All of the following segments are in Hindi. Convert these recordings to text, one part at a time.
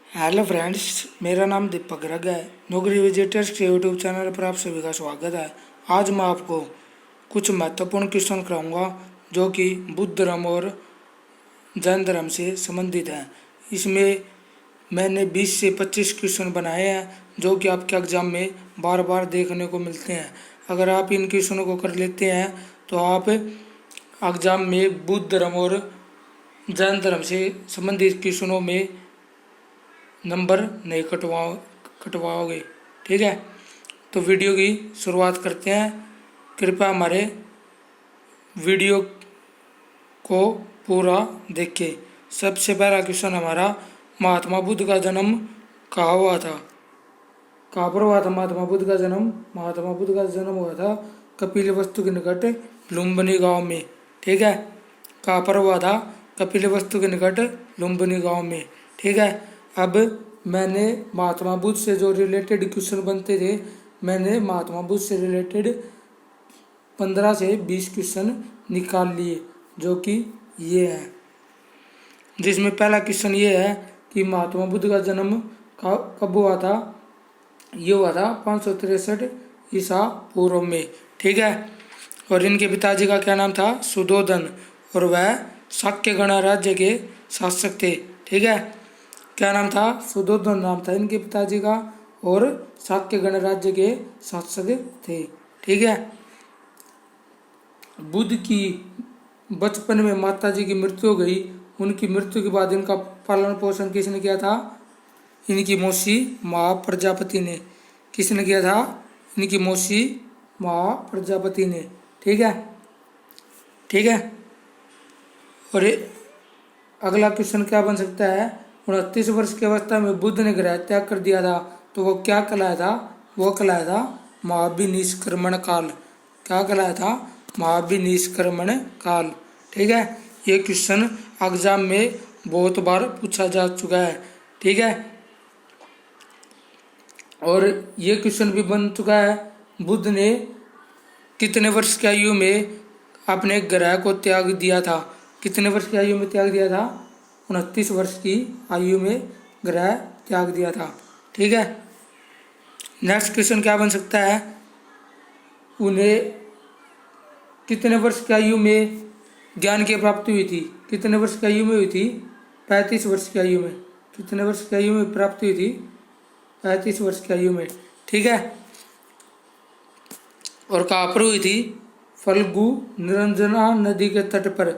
हेलो फ्रेंड्स, मेरा नाम दीपक गर्ग है। नौकरी विजिटर्स के यूट्यूब चैनल पर आप सभी का स्वागत है। आज मैं आपको कुछ महत्वपूर्ण क्वेश्चन कराऊंगा जो कि बुद्ध धर्म और जैन धर्म से संबंधित हैं। इसमें मैंने 20 से 25 क्वेश्चन बनाए हैं जो कि आपके एग्जाम में बार बार देखने को मिलते हैं। अगर आप इन क्वेश्चनों को कर लेते हैं तो आप एग्जाम में बुद्ध धर्म और जैन धर्म से संबंधित क्वेश्चनों में नंबर नहीं कटवाओगे। ठीक है, तो वीडियो की शुरुआत करते हैं। कृपया हमारे वीडियो को पूरा देखें। सबसे पहला क्वेश्चन हमारा, महात्मा बुद्ध का जन्म कहाँ हुआ था? कहाँ पर हुआ था महात्मा बुद्ध का जन्म? महात्मा बुद्ध का जन्म हुआ था कपिलवस्तु के निकट लुम्बिनी गांव में। ठीक है, कहाँ पर हुआ था? कपिलवस्तु के निकट लुम्बिनी गांव में। ठीक है, अब मैंने महात्मा बुद्ध से जो रिलेटेड क्वेश्चन बनते थे, मैंने महात्मा बुद्ध से रिलेटेड 15 से 20 क्वेश्चन निकाल लिए जो कि ये है। जिसमें पहला क्वेश्चन ये है कि महात्मा बुद्ध का जन्म कब हुआ था? ये हुआ था 563 ईसा पूर्व में। ठीक है, और इनके पिताजी का क्या नाम था? सुधोधन, और वह शाक्य गणराज्य के शासक थे। ठीक है, क्या नाम था? सुधोधन नाम था इनके पिताजी का, और शाक्य गणराज्य के शासक थे। ठीक है, बुद्ध की बचपन में माता जी की मृत्यु हो गई। उनकी मृत्यु के बाद इनका पालन पोषण किसने किया था? इनकी मौसी माँ प्रजापति ने। किसने किया था? इनकी मौसी माँ प्रजापति ने। ठीक है, ठीक है, और अगला क्वेश्चन क्या बन सकता है? 29 वर्ष की अवस्था में बुद्ध ने गृह त्याग कर दिया था, तो वो क्या कहलाया था? वो कहलाया था महाभिनिष्क्रमण काल। क्या कहलाया था? महाभिनिष्क्रमण काल। ठीक है, ये क्वेश्चन एग्जाम में बहुत बार पूछा जा चुका है। ठीक है, और ये क्वेश्चन भी बन चुका है, बुद्ध ने कितने वर्ष की आयु में अपने ग्रह को त्याग दिया था? कितने वर्ष की आयु में त्याग दिया था? 29 वर्ष की आयु में ग्रह त्याग दिया था। ठीक है, नेक्स्ट क्वेश्चन क्या बन सकता है? उन्हें कितने वर्ष की आयु में ज्ञान की प्राप्ति हुई थी? कितने वर्ष की आयु में हुई थी? 35 वर्ष की आयु में। कितने वर्ष की आयु में प्राप्ति हुई थी? 35 वर्ष की आयु में। ठीक है, और कहाँ पर हुई थी? फल्गु निरंजना नदी के तट पर,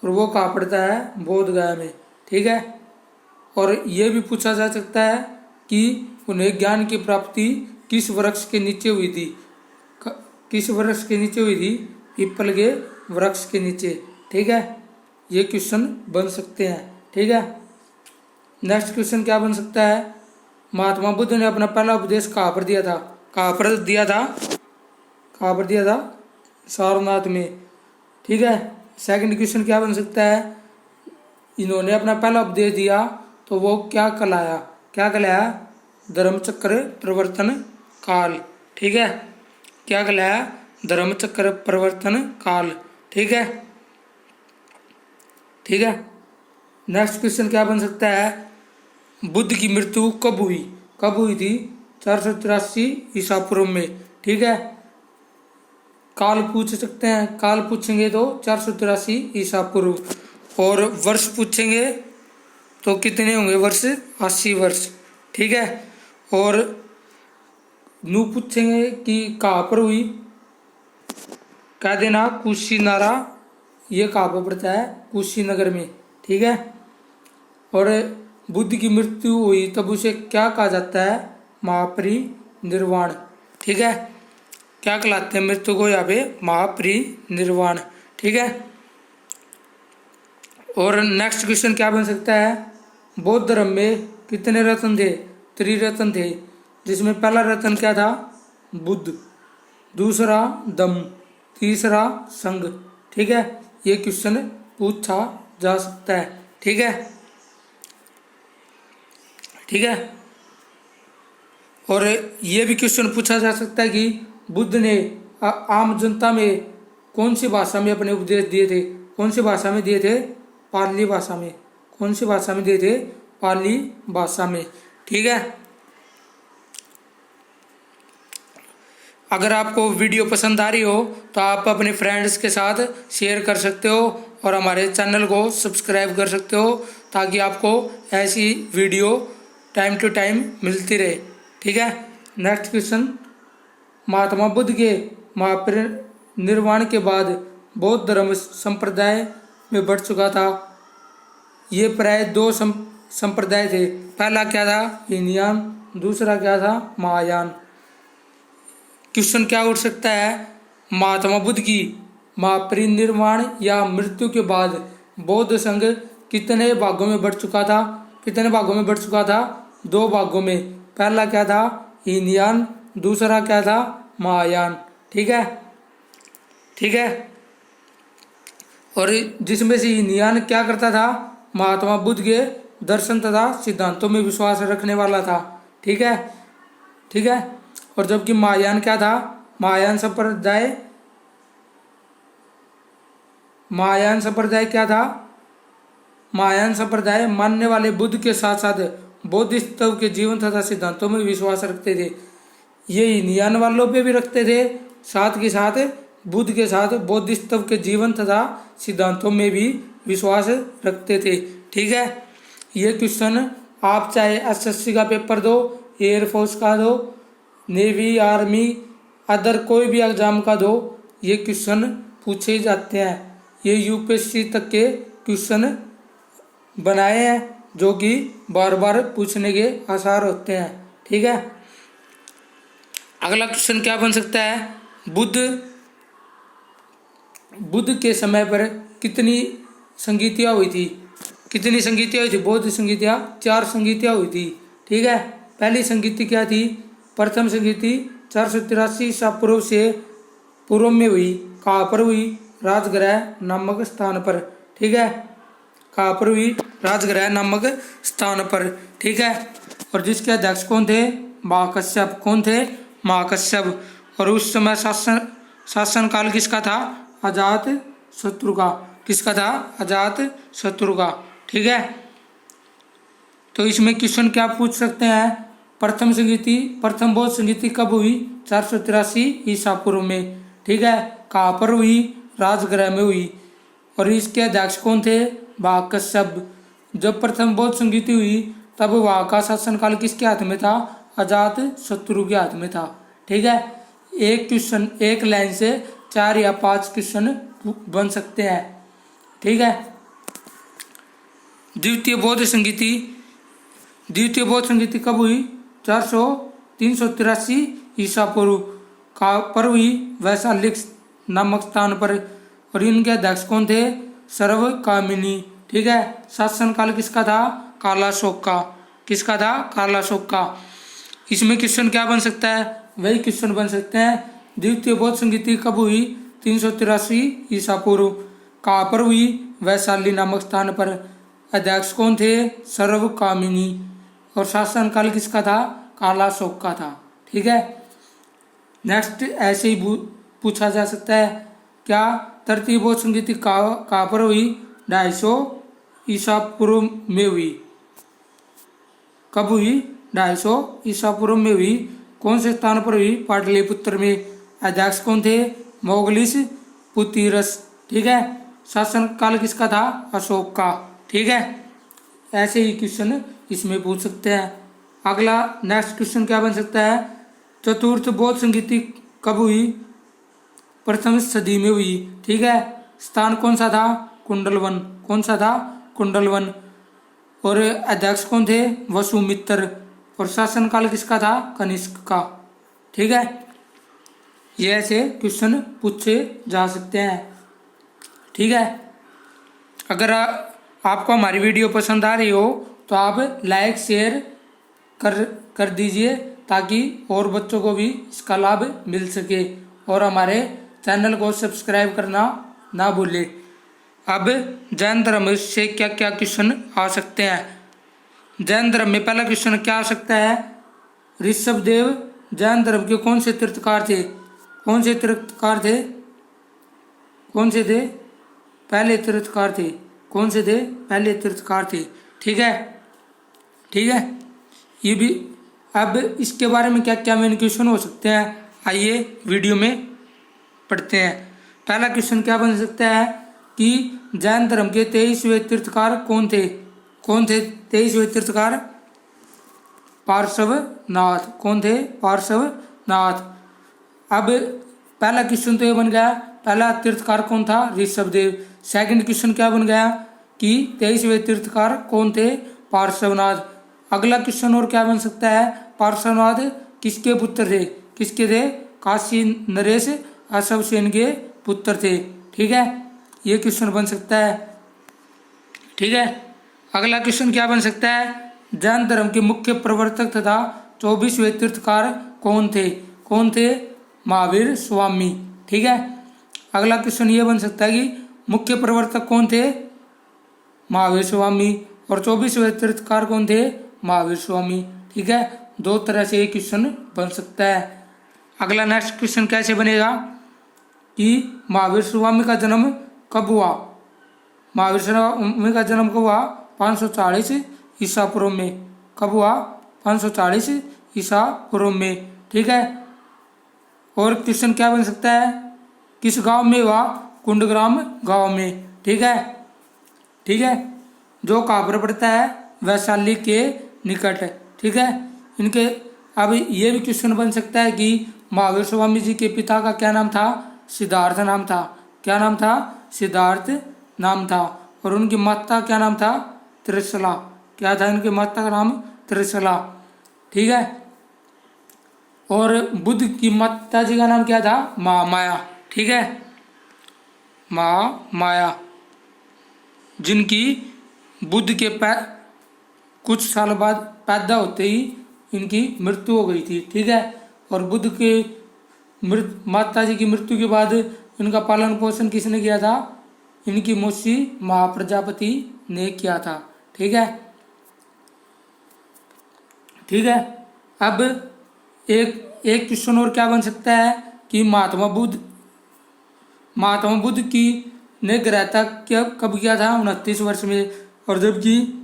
और वो कहाँ पड़ता है? बोध गया में। ठीक है, और ये भी पूछा जा सकता है कि उन्हें ज्ञान की प्राप्ति किस वृक्ष के नीचे हुई थी? किस वृक्ष के नीचे हुई थी? पीपल के वृक्ष के नीचे। ठीक है, ये क्वेश्चन बन सकते हैं। ठीक है, नेक्स्ट क्वेश्चन क्या बन सकता है? महात्मा बुद्ध ने अपना पहला उपदेश कहाँ पर दिया था? कहाँ पर दिया था? कहाँ पर दिया था? सारनाथ में। ठीक है, सेकंड क्वेश्चन क्या बन सकता है? इन्होंने अपना पहला उपदेश दिया तो वो क्या कहलाया? क्या कहलाया? धर्मचक्र प्रवर्तन काल। ठीक है, क्या कहलाया? धर्मचक्र प्रवर्तन काल। ठीक है, ठीक है, नेक्स्ट क्वेश्चन क्या बन सकता है? बुद्ध की मृत्यु कब हुई? कब हुई थी? 483 ईसा पूर्व में। ठीक है, काल पूछ सकते हैं, काल पूछेंगे तो 483 ईसा पूर्व, और वर्ष पूछेंगे तो कितने होंगे वर्ष? 80 वर्ष। ठीक है, और नू पूछेंगे कि कहाँ पर हुई? कह देना कुशीनारा, ये कहाँ पर पड़ता है? कुशीनगर में। ठीक है, और बुद्ध की मृत्यु हुई तब उसे क्या कहा जाता है? महापरिनिर्वाण। ठीक है, क्या कहलाते हैं मृत्यु को? यहाँ पे महापरिनिर्वाण। ठीक है, और नेक्स्ट क्वेश्चन क्या बन सकता है? बौद्ध धर्म में कितने रत्न थे? त्रिरत्न थे, जिसमें पहला रत्न क्या था? बुद्ध, दूसरा दम, तीसरा संघ। ठीक है, ये क्वेश्चन पूछा जा सकता है। ठीक है, ठीक है, और ये भी क्वेश्चन पूछा जा सकता है कि बुद्ध ने आम जनता में कौन सी भाषा में अपने उपदेश दिए थे? कौन सी भाषा में दिए थे? पाली भाषा में। कौन सी भाषा में दिए थे? पाली भाषा में। ठीक है, अगर आपको वीडियो पसंद आ रही हो तो आप अपने फ्रेंड्स के साथ शेयर कर सकते हो और हमारे चैनल को सब्सक्राइब कर सकते हो ताकि आपको ऐसी वीडियो टाइम टू टाइम मिलती रहे। ठीक है, नेक्स्ट क्वेश्चन, महात्मा बुद्ध के महापरिनिर्वाण के बाद बौद्ध धर्म संप्रदाय में बढ़ चुका था। ये प्राय दो संप्रदाय थे। पहला क्या था? हीनयान, दूसरा क्या था? महायान। क्वेश्चन क्या उठ सकता है? महात्मा बुद्ध की महापरिनिर्वाण या मृत्यु के बाद बौद्ध संघ कितने भागों में बढ़ चुका था? कितने भागों में बढ़ चुका था? दो भागों में। पहला क्या था? हीनयान, दूसरा क्या था? महायान। ठीक है, ठीक है। और जिसमें से हीनयान क्या करता था? महात्मा बुद्ध के दर्शन तथा सिद्धांतों में विश्वास रखने वाला था। ठीक है, ठीक है। और जबकि महायान क्या था? महायान संप्रदाय क्या था? महायान संप्रदाय मानने वाले बुद्ध के साथ साथ बौद्धिस्तव के जीवन तथा सिद्धांतों में विश्वास रखते थे। ये हीनयान वालों पे भी रखते थे, साथ के साथ बुद्ध के साथ बौद्धिस्तव के जीवन तथा सिद्धांतों में भी विश्वास रखते थे। ठीक है, ये क्वेश्चन आप चाहे एसएससी का पेपर दो, एयरफोर्स का दो, नेवी, आर्मी, अदर कोई भी एग्जाम का दो, ये क्वेश्चन पूछे जाते हैं। ये यूपीएससी तक के क्वेश्चन बनाए हैं जो कि बार बार पूछने के आसार होते हैं। ठीक है, अगला क्वेश्चन क्या बन सकता है? बुद्ध के समय पर कितनी संगीतियाँ हुई थी? कितनी संगीतियाँ हुई थी? बौद्ध संगीतियाँ 4 संगीतियाँ हुई थी। ठीक है, पहली संगीति क्या थी? प्रथम संगीति 483 ईसा पूर्व से पूर्व में हुई। कहाँ पर हुई? राजगृह नामक स्थान पर। ठीक है, कहाँ पर हुई? राजगृह नामक स्थान पर। ठीक है, और जिसके अध्यक्ष कौन थे? महाकश्यप। कौन थे? महाकश्यप। और उस समय शासन काल किसका था? अजात शत्रु का। किसका था? अजात शत्रु का। ठीक है, तो इसमें क्वेश्चन क्या पूछ सकते हैं? प्रथम बौद्ध संगीति कब हुई? 483 ईसा पूर्व में। ठीक है, कहाँ पर हुई? राजगृह में हुई। और इसके अध्यक्ष कौन थे? महाकश्यप। जब प्रथम बौद्ध संगीति हुई तब वहाँ का शासनकाल किसके हाथ में था? अजात शत्रु के हाथ में था। ठीक है, एक क्वेश्चन एक लाइन से 4 या 5 क्वेश्चन बन सकते हैं। ठीक है, द्वितीय बौद्ध संगीति कब हुई? 383 ईसा पूर्व। कहाँ पर हुई? वैशाली नामक स्थान पर। और इनके अध्यक्ष कौन थे? सर्वकामिनी। ठीक है, शासनकाल किसका था? कालाशोक का। किसका था? कालाशोक का। इसमें क्वेश्चन क्या बन सकता है? वही क्वेश्चन बन सकते हैं, द्वितीय बौद्ध संगीति कब हुई? 383 ईसा पूर्व। कहाँ पर हुई? वैशाली नामक स्थान पर। अध्यक्ष कौन थे? सर्वकामिनी। और शासनकाल किसका था? कालाशोक का था। ठीक है, नेक्स्ट ऐसे ही पूछा जा सकता है, क्या तृतीय बौद्ध संगीति कहाँ पर हुई? 250 ईसा पूर्व में हुई। कब हुई? 250 ईसा पूर्व में हुई। कौन से स्थान पर हुई? पाटलिपुत्र में। अध्यक्ष कौन थे? मोगलिस पुतीरस। ठीक है, शासनकाल किसका था? अशोक का। ठीक है, ऐसे ही क्वेश्चन इसमें पूछ सकते हैं। अगला नेक्स्ट क्वेश्चन क्या बन सकता है? चतुर्थ बौद्ध संगीति कब हुई? प्रथम सदी में हुई। ठीक है, स्थान कौन सा था? कुंडलवन। कौन सा था? कुंडलवन। और अध्यक्ष कौन थे? वसुमित्र। और शासनकाल किसका था? कनिष्क का। ठीक है, ये ऐसे क्वेश्चन पूछे जा सकते हैं। ठीक है, अगर आपको हमारी वीडियो पसंद आ रही हो तो आप लाइक शेयर कर दीजिए ताकि और बच्चों को भी इसका लाभ मिल सके। और हमारे चैनल को सब्सक्राइब करना ना भूलें। अब जैन धर्म से क्या क्या क्वेश्चन आ सकते हैं? जैन धर्म में पहला क्वेश्चन क्या आ सकता है? ऋषभदेव जैन धर्म के कौन से तीर्थकार थे? कौन से तीर्थकार थे? कौन से थे? पहले तीर्थकार थे। कौन से थे? पहले तीर्थकार थे। ठीक है, ठीक है, ये भी। अब इसके बारे में क्या क्या मेन क्वेश्चन हो सकते हैं, आइए वीडियो में पढ़ते हैं। पहला क्वेश्चन क्या बन सकता है कि जैन धर्म के 23वें तीर्थकार कौन थे? कौन थे 23वें तीर्थकार? पार्श्वनाथ। कौन थे? पार्श्वनाथ। अब पहला क्वेश्चन तो ये बन गया, पहला तीर्थकार कौन था? ऋषभदेव। सेकंड क्वेश्चन क्या बन गया कि 23वें तीर्थकार कौन थे? पार्श्वनाथ। अगला क्वेश्चन और क्या बन सकता है, पार्श्वनाथ किसके पुत्र थे? किसके थे? काशी नरेश अश्वसेन के पुत्र थे। ठीक है, ये क्वेश्चन बन सकता है। ठीक है, अगला क्वेश्चन क्या बन सकता है, जैन धर्म के मुख्य प्रवर्तक तथा 24वें तीर्थकार कौन थे? कौन थे? महावीर स्वामी। ठीक है, अगला क्वेश्चन ये बन सकता है कि मुख्य प्रवर्तक कौन थे? महावीर स्वामी। और 24वें तीर्थकार कौन थे? महावीर स्वामी। ठीक है, दो तरह से ये क्वेश्चन बन सकता है। अगला नेक्स्ट क्वेश्चन कैसे बनेगा कि महावीर स्वामी का जन्म कब हुआ? महावीर स्वामी का जन्म कब हुआ? 540 ईसा पूर्व में। कब हुआ? 540 ईसा पूर्व में। ठीक है, और क्वेश्चन क्या बन सकता है, किस गांव में हुआ? कुंडग्राम गांव में। ठीक है, ठीक है, जो कहाँ पर पड़ता है? वैशाली के निकट। ठीक है, इनके अब ये भी क्वेश्चन बन सकता है कि महावीर स्वामी जी के पिता का क्या नाम था? सिद्धार्थ नाम था। क्या नाम था? सिद्धार्थ नाम था। और उनकी माता क्या नाम था? त्रिशला। क्या था इनकी माता का नाम? त्रिशला। ठीक है, और बुद्ध की माता जी का नाम क्या था? महामाया। ठीक है, महामाया, जिनकी बुद्ध के कुछ साल बाद पैदा होते ही इनकी मृत्यु हो गई थी। ठीक है, और बुद्ध के माता जी की मृत्यु के बाद इनका पालन पोषण किसने किया था? इनकी मौसी महाप्रजापति ने किया था। ठीक है, ठीक है, अब एक क्वेश्चन और क्या बन सकता है कि महात्मा बुद्ध की ने ग्रह त्याग कब किया था? 29 वर्ष में। और जबकि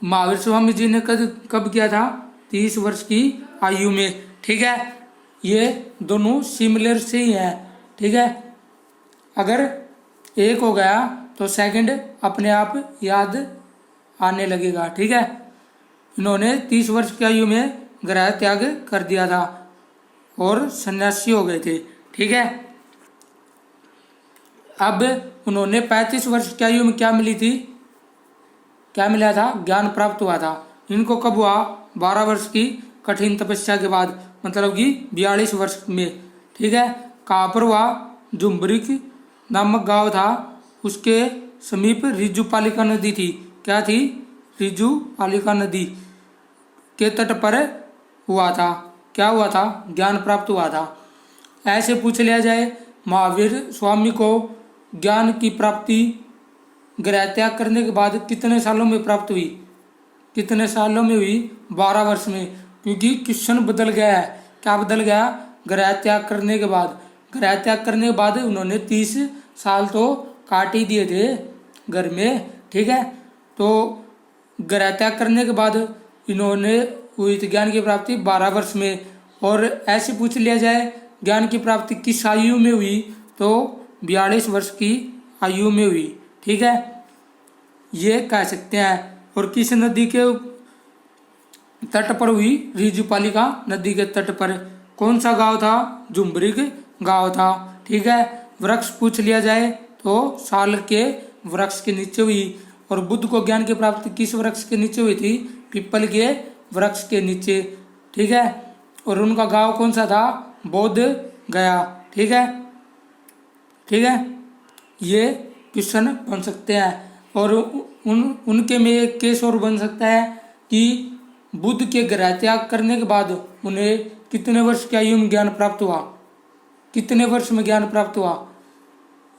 महावीर स्वामी जी ने कब किया था? 30 वर्ष की आयु में। ठीक है, ये दोनों सिमिलर से ही हैं। ठीक है, अगर एक हो गया तो सेकंड अपने आप याद आने लगेगा। ठीक है, इन्होंने 30 वर्ष की आयु में ग्रह त्याग कर दिया था और सन्यासी हो गए थे। ठीक है, अब उन्होंने 35 वर्ष की आयु में क्या मिली थी? क्या मिला था? ज्ञान प्राप्त हुआ था। इनको कब हुआ? 12 वर्ष की कठिन तपस्या के बाद, मतलब कि 42 वर्ष में। ठीक है, कहाँ पर हुआ? जुम्बरिक नामक गांव था, उसके समीप रिजुपालिका नदी थी। क्या थी? रिजुपालिका नदी के तट पर हुआ था। क्या हुआ था? ज्ञान प्राप्त हुआ था। ऐसे पूछ लिया जाए, महावीर स्वामी को ज्ञान की प्राप्ति ग्रह त्याग करने के बाद कितने सालों में प्राप्त हुई? कितने सालों में हुई? 12 वर्ष में। क्योंकि क्वेश्चन बदल गया है। क्या बदल गया? ग्रह त्याग करने के बाद। ग्रह त्याग करने के बाद उन्होंने 30 साल तो काट ही दिए थे घर में। ठीक है, तो ग्रह त्याग करने के बाद इन्होंने हुई थी ज्ञान की प्राप्ति 12 वर्ष में। और ऐसे पूछ लिया जाए ज्ञान की प्राप्ति किस आयु में हुई, तो 42 वर्ष की आयु में हुई। ठीक है, ये कह सकते हैं। और किस नदी के तट पर हुई? रिजुपालिका नदी के तट पर। कौन सा गांव था? जुम्बरिक गांव था। ठीक है, वृक्ष पूछ लिया जाए तो साल के वृक्ष के नीचे हुई। और बुद्ध को ज्ञान की प्राप्ति किस वृक्ष के नीचे हुई थी? पीपल के वृक्ष के नीचे। ठीक है, और उनका गांव कौन सा था? बोध गया। ठीक है, ठीक है, ये क्वेश्चन बन सकते हैं। और उनके में एक केस और बन सकता है कि बुद्ध के ग्रह त्याग करने के बाद उन्हें कितने वर्ष की आयु में ज्ञान प्राप्त हुआ? कितने वर्ष में ज्ञान प्राप्त हुआ?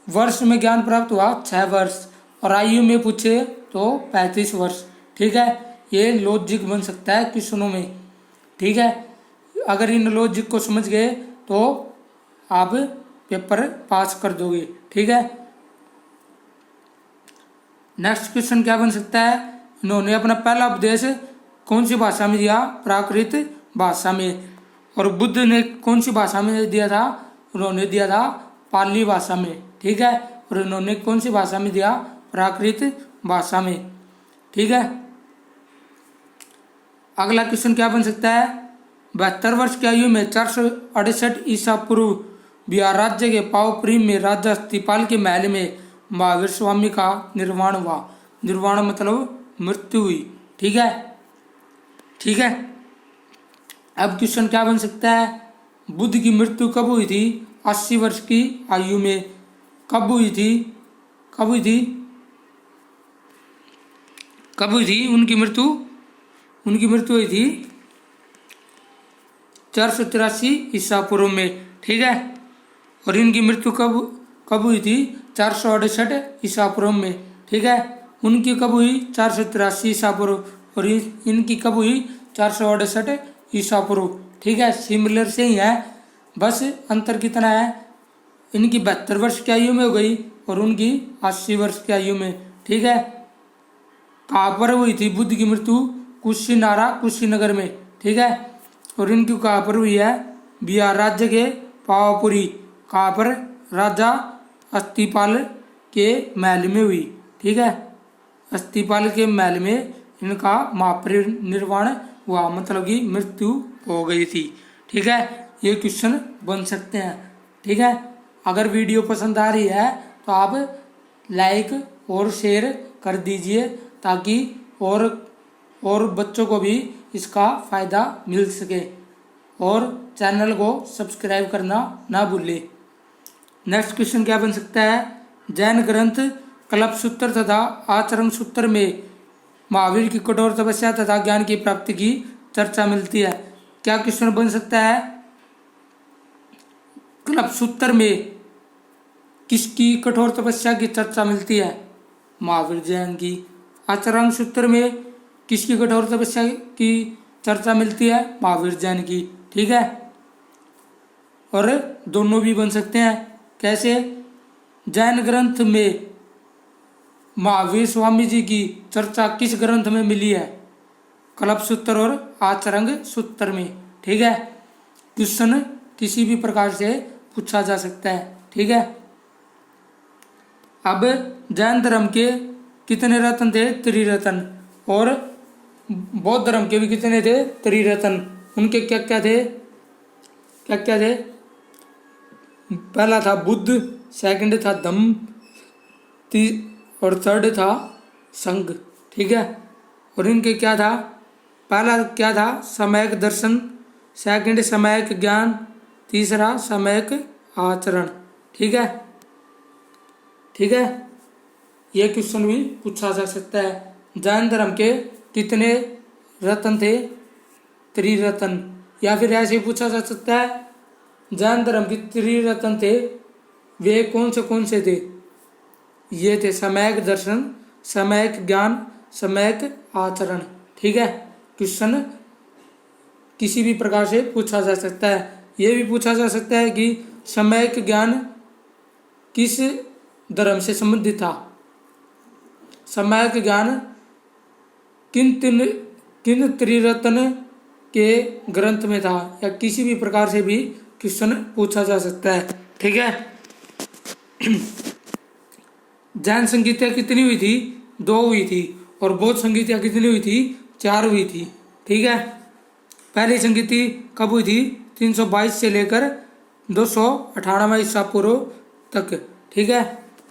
वर्ष में ज्ञान प्राप्त हुआ 6 वर्ष। और आयु में पूछे तो 35 वर्ष। ठीक है, ये लॉजिक बन सकता है क्वेश्चनों में। ठीक है, अगर इन लॉजिक को समझ गए तो आप पेपर पास कर दोगे। ठीक है, नेक्स्ट क्वेश्चन क्या बन सकता है इन्होंने अपना पहला उपदेश कौन सी भाषा में दिया? प्राकृत भाषा में। और बुद्ध ने कौन सी भाषा में दिया था? उन्होंने दिया था पाली भाषा में, ठीक है। और इन्होंने कौन सी भाषा में दिया? प्राकृत भाषा में, ठीक है। अगला क्वेश्चन क्या बन सकता है? 72 वर्ष की आयु में 468 ईसा पूर्व बिहार राज्य के पावपुरी में राजा अस्तिपाल के महल में महावीर स्वामी का निर्वाण हुआ। निर्वाण मतलब मृत्यु हुई, ठीक है, ठीक है। अब क्वेश्चन क्या बन सकता है? बुद्ध की मृत्यु कब हुई थी? 80 वर्ष की आयु में। कब हुई थी? कब हुई थी? कब हुई थी उनकी मृत्यु? उनकी मृत्यु हुई थी 483 ईसा पूर्व में, ठीक है। और इनकी मृत्यु कब हुई थी? 468 ईसा पूर्व में, ठीक है। उनकी कब हुई? 483 ईसा पूर्व। और इनकी कब हुई? 468 ईसा पूर्व, ठीक है। सिमिलर से ही है, बस अंतर कितना है? इनकी 72 वर्ष की आयु में हो गई और उनकी 80 वर्ष की आयु में, ठीक है। कहाँ पर हुई थी बुद्ध की मृत्यु? कुशीनगर में, ठीक है। और इनकी कहाँ पर हुई है? बिहार राज्य के पावापुरी। कहाँ पर? राजा अस्तिपाल के महल में हुई, ठीक है। अस्तिपाल के महल में इनका महापरिनिर्वाण हुआ, मतलब कि मृत्यु हो गई थी, ठीक है। ये क्वेश्चन बन सकते हैं, ठीक है। अगर वीडियो पसंद आ रही है तो आप लाइक और शेयर कर दीजिए ताकि और बच्चों को भी इसका फ़ायदा मिल सके, और चैनल को सब्सक्राइब करना ना भूलें। नेक्स्ट क्वेश्चन क्या बन सकता है? जैन ग्रंथ कल्पसूत्र तथा आचरण सूत्र में महावीर की कठोर तपस्या तथा ज्ञान की प्राप्ति की चर्चा मिलती है। क्या क्वेश्चन बन सकता है? कल्पसूत्र में किसकी कठोर तपस्या की चर्चा मिलती है? महावीर जैन की। आचरण सूत्र में किसकी कठोर तपस्या की चर्चा मिलती है? महावीर जैन की, ठीक है। और दोनों भी बन सकते हैं। कैसे? जैन ग्रंथ में महावीर स्वामी जी की चर्चा किस ग्रंथ में मिली है? कल्पसूत्र और आचरण सूत्र में, ठीक है। क्वेश्चन किसी भी प्रकार से पूछा जा सकता है, ठीक है। अब जैन धर्म के कितने रत्न थे? त्रिरत्न। और बौद्ध धर्म के भी कितने थे? त्रिरत्न। उनके क्या क्या थे? क्या क्या थे? पहला था बुद्ध, सेकंड था धम्म, और थर्ड था संघ, ठीक है। और इनके क्या था? पहला क्या था? सम्यक दर्शन, सेकंड सम्यक ज्ञान, तीसरा सम्यक आचरण, ठीक है, ठीक है। यह क्वेश्चन भी पूछा जा सकता है। जैन धर्म के कितने रत्न थे? त्रिरत्न। या फिर ऐसे पूछा जा सकता है, जैन धर्म के त्रिरत्न थे, वे कौन से थे? ये थे सम्यक दर्शन, सम्यक ज्ञान, सम्यक आचरण, ठीक है। क्वेश्चन किसी भी प्रकार से पूछा जा सकता है। ये भी पूछा जा सकता है कि सम्यक ज्ञान किस धर्म से संबंधित था? सम्यक ज्ञान किन त्रिरत्न के ग्रंथ में था? या किसी भी प्रकार से भी क्वेश्चन पूछा जा सकता है, ठीक है। जैन संगीतियाँ कितनी हुई थी? 2 हुई थी। और बौद्ध संगीतियाँ कितनी हुई थी? 4 हुई थी, ठीक है। पहली संगीति कब हुई थी? 322 से लेकर 298 ईसा पूर्व तक, ठीक है।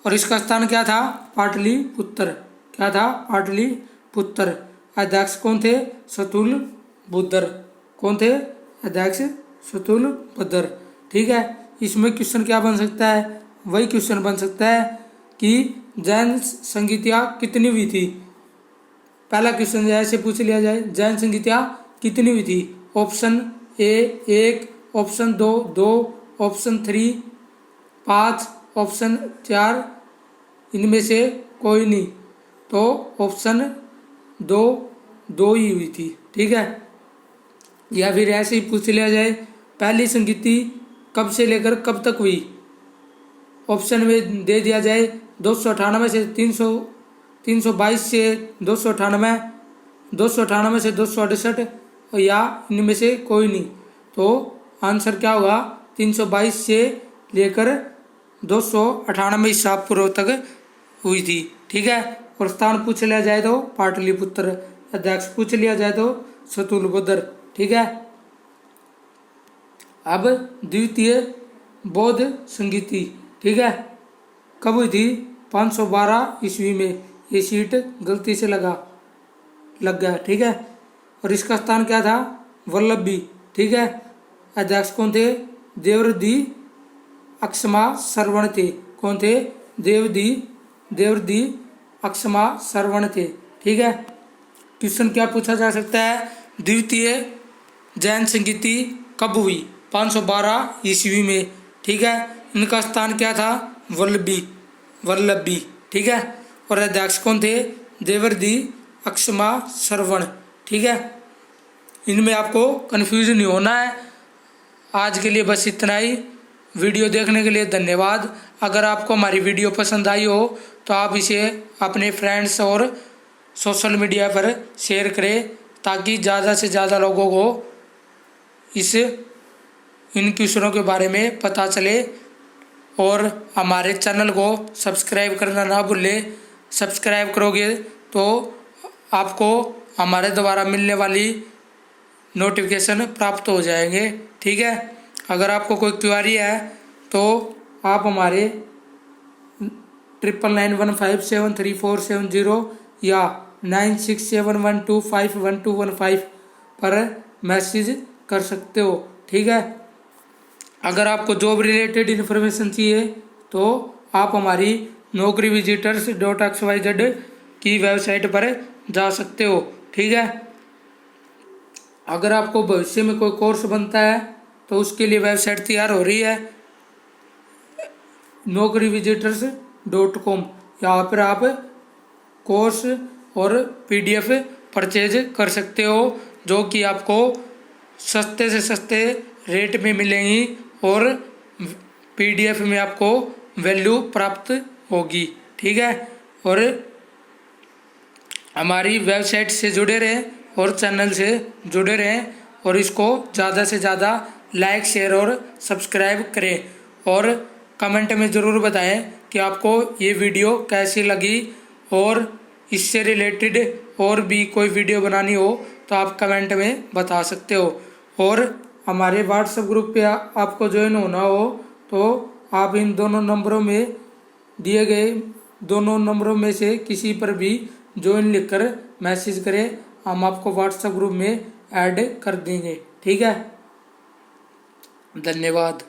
और इसका स्थान क्या था? पाटलिपुत्र। क्या था? पाटलिपुत्र। अध्यक्ष कौन थे? सतुल बुद्धर। कौन थे? अध्यक्ष सतुल बुद्धर, ठीक है। इसमें क्वेश्चन क्या बन सकता है? वही क्वेश्चन बन सकता है कि जैन संगीतियाँ कितनी हुई थी? पहला क्वेश्चन ऐसे पूछ लिया जाए, जैन संगीतियाँ कितनी हुई थी? Option A 1, option 2 2, option 3 5, option 4 इनमें से कोई नहीं, तो ऑप्शन 2 ही हुई थी, ठीक है। या फिर ऐसे ही पूछ लिया जाए, पहली संगीति कब से लेकर कब तक हुई? ऑप्शन में दे दिया जाए 298 से 322 से 298, 298 से 268 या इनमें से कोई नहीं। तो आंसर क्या होगा? 322 से लेकर 298 ईसा पूर्व तक हुई थी। ठीक है। और स्थान पूछ लिया जाए तो पाटलिपुत्र, अध्यक्ष पूछ लिया जाए तो सतुलबुद्र। ठीक है। अब द्वितीय बौद्ध संगीति, ठीक है, कब हुई थी? 512 ईस्वी में। ये सीट गलती से लग गया। ठीक है। और इसका स्थान क्या था? वल्लभी। ठीक है। अध्यक्ष कौन थे? देवरदी अक्षमा श्रवण थे। कौन थे? देवरदी अक्षमा श्रवण थे। ठीक है। क्वेश्चन क्या पूछा जा सकता है? द्वितीय जैन संगीति कब हुई? 512 ईस्वी में। ठीक है। इनका स्थान क्या था? वल्लभी। ठीक है। और अध्यक्ष कौन थे? देवरदी अक्षमा श्रवण। ठीक है। इनमें आपको कन्फ्यूजन नहीं होना है। आज के लिए बस इतना ही। वीडियो देखने के लिए धन्यवाद। अगर आपको हमारी वीडियो पसंद आई हो तो आप इसे अपने फ्रेंड्स और सोशल मीडिया पर शेयर करें, ताकि ज़्यादा से ज़्यादा लोगों को इन क्वेश्चनों के बारे में पता चले। और हमारे चैनल को सब्सक्राइब करना ना भूलें। सब्सक्राइब करोगे तो आपको हमारे द्वारा मिलने वाली नोटिफिकेशन प्राप्त हो जाएंगे। ठीक है। अगर आपको कोई क्वेरी है तो आप हमारे 9991573470 या 9671125115 पर मैसेज कर सकते हो। ठीक है। अगर आपको जॉब रिलेटेड इन्फॉर्मेशन चाहिए तो आप हमारी naukrivisitors.xyz की वेबसाइट पर जा सकते हो। ठीक है। अगर आपको भविष्य में कोई कोर्स बनता है तो उसके लिए वेबसाइट तैयार हो रही है naukrivisitors.com। यहाँ पर आप कोर्स और PDF परचेज कर सकते हो, जो कि आपको सस्ते से सस्ते रेट में मिलेंगी और PDF में आपको वैल्यू प्राप्त होगी। ठीक है। और हमारी वेबसाइट से जुड़े रहें और चैनल से जुड़े रहें और इसको ज़्यादा से ज़्यादा लाइक, शेयर और सब्सक्राइब करें। और कमेंट में ज़रूर बताएं कि आपको ये वीडियो कैसी लगी, और इससे रिलेटेड और भी कोई वीडियो बनानी हो तो आप कमेंट में बता सकते हो। और हमारे व्हाट्सएप ग्रुप पे आपको ज्वाइन होना हो तो आप इन दोनों नंबरों में दिए गए दोनों नंबरों में से किसी पर भी ज्वाइन लिखकर मैसेज करें, हम आपको व्हाट्सएप ग्रुप में ऐड कर देंगे। ठीक है। धन्यवाद।